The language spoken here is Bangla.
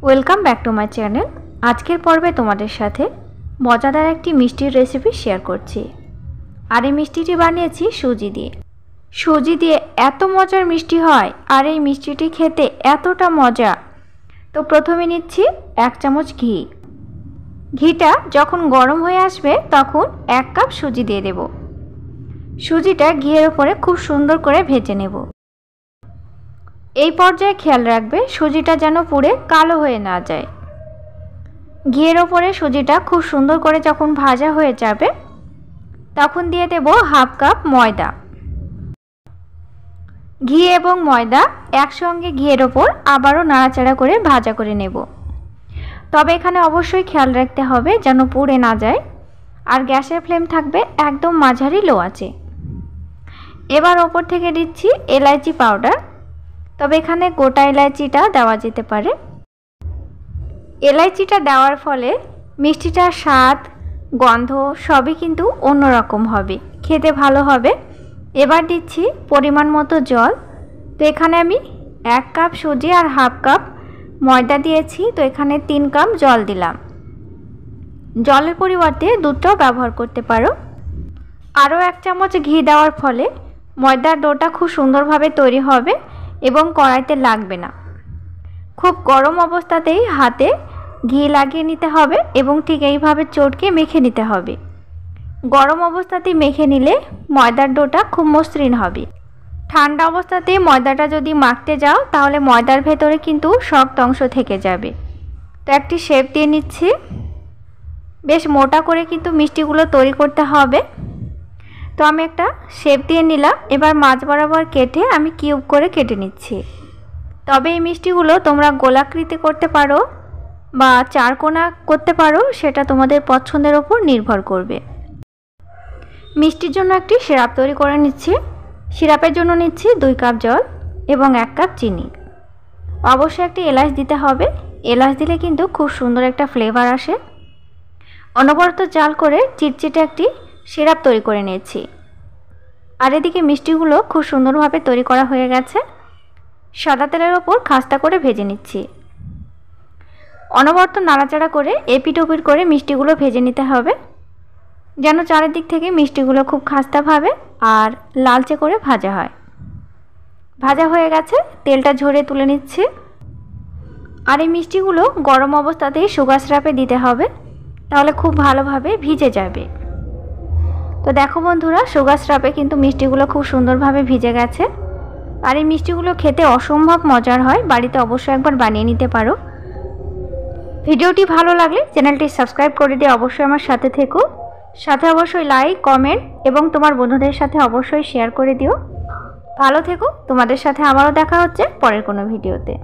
Welcome back to my channel. আজকের পর্বে তোমাদের সাথে মজাদার একটি মিষ্টির রেসিপি শেয়ার করছি। আর এই মিষ্টিটি বানিয়েছি সুজি দিয়ে। সুজি দিয়ে এত মজার মিষ্টি হয়, আর এই মিষ্টিটি খেতে এতটা মজা। তো প্রথমে নিচ্ছি 1 চামচ ঘি। ঘিটা যখন গরম হয়ে আসবে তখন 1 কাপ সুজি দিয়ে দেব। সুজিটা ঘিয়ের উপরে খুব সুন্দর করে ভেজে নেব। এই পর্যায়ে খেয়াল রাখবে সুজিটা যেন পুড়ে কালো হয়ে না যায়। ঘিয়ের ওপরে সুজিটা খুব সুন্দর করে যখন ভাজা হয়ে যাবে তখন দিয়ে দেব 1/2 কাপ ময়দা। ঘি এবং ময়দা একসঙ্গে ঘিয়ের ওপর আবারও নাড়াচাড়া করে ভাজা করে নেব। তবে এখানে অবশ্যই খেয়াল রাখতে হবে যেন পুড়ে না যায়, আর গ্যাসের ফ্লেম থাকবে একদম মাঝারি লো আছে। এবার ওপর থেকে দিচ্ছি এলাচি পাউডার। তবে এখানে গোটা এলাচিটা দেওয়া যেতে পারে। এলাচিটা দেওয়ার ফলে মিষ্টিটার স্বাদ, গন্ধ সবই কিন্তু অন্যরকম হবে, খেতে ভালো হবে। এবার দিচ্ছি পরিমাণ মতো জল। তো এখানে আমি 1 কাপ সুজি আর 1/2 কাপ ময়দা দিয়েছি, তো এখানে 3 কাপ জল দিলাম। জলের পরিবর্তে দুধটাও ব্যবহার করতে পারো। আরও 1 চামচ ঘি দেওয়ার ফলে ময়দার ডোটা খুব সুন্দরভাবে তৈরি হবে এবং কড়াইতে লাগবে না। খুব গরম অবস্থাতেই হাতে ঘি লাগিয়ে নিতে হবে এবং ঠিক এইভাবে চটকে মেখে নিতে হবে। গরম অবস্থাতেই মেখে নিলে ময়দার ডোটা খুব মসৃণ হবে। ঠান্ডা অবস্থাতে ময়দাটা যদি মাখতে যাও তাহলে ময়দার ভেতরে কিন্তু শক্ত অংশ থেকে যাবে। তো একটি শেপ দিয়ে নিচ্ছি। বেশ মোটা করে কিন্তু মিষ্টিগুলো তৈরি করতে হবে। তো আমি একটা শেপ দিয়ে নিলাম। এবার মাঝ বরাবর কেটে আমি কিউব করে কেটে নিচ্ছি। তবে এই মিষ্টিগুলো তোমরা গোলাকৃতি করতে পারো বা চারকোনা করতে পারো, সেটা তোমাদের পছন্দের ওপর নির্ভর করবে। মিষ্টির জন্য একটি সিরাপ তৈরি করে নিচ্ছি। সিরাপের জন্য নিচ্ছি 2 কাপ জল এবং 1 কাপ চিনি। অবশ্যই একটি এলাচ দিতে হবে। এলাচ দিলে কিন্তু খুব সুন্দর একটা ফ্লেভার আসে। অনবরত জাল করে চিটচিটে একটি সিরাপ তৈরি করে নিয়েছি। আর এদিকে মিষ্টিগুলো খুব সুন্দরভাবে তৈরি করা হয়ে গেছে। সাদা তেলের ওপর খাস্তা করে ভেজে নিচ্ছি। অনবরত নাড়াচাড়া করে এপিট ওপিট করে মিষ্টিগুলো ভেজে নিতে হবে, যেন চারিদিক থেকে মিষ্টিগুলো খুব খাস্তাভাবে আর লালচে করে ভাজা হয়। ভাজা হয়ে গেছে, তেলটা ঝরিয়ে তুলে নিচ্ছি। আর এই মিষ্টিগুলো গরম অবস্থাতেই সুগার সিরাপে দিতে হবে, তাহলে খুব ভালোভাবে ভিজে যাবে। তো দেখো বন্ধুরা, সুগার সিরাপে কিন্তু মিষ্টিগুলো খুব সুন্দরভাবে ভিজে গেছে। আর এই মিষ্টিগুলো খেতে অসম্ভব মজার হয়। বাড়িতে অবশ্যই একবার বানিয়ে নিতে পারো। ভিডিওটি ভালো লাগলে চ্যানেলটি সাবস্ক্রাইব করে দিয়ে অবশ্যই আমার সাথে থেকো। সাথে অবশ্যই লাইক, কমেন্ট এবং তোমার বন্ধুদের সাথে অবশ্যই শেয়ার করে দিও। ভালো থেকো। তোমাদের সাথে আবারও দেখা হচ্ছে পরের কোনো ভিডিওতে।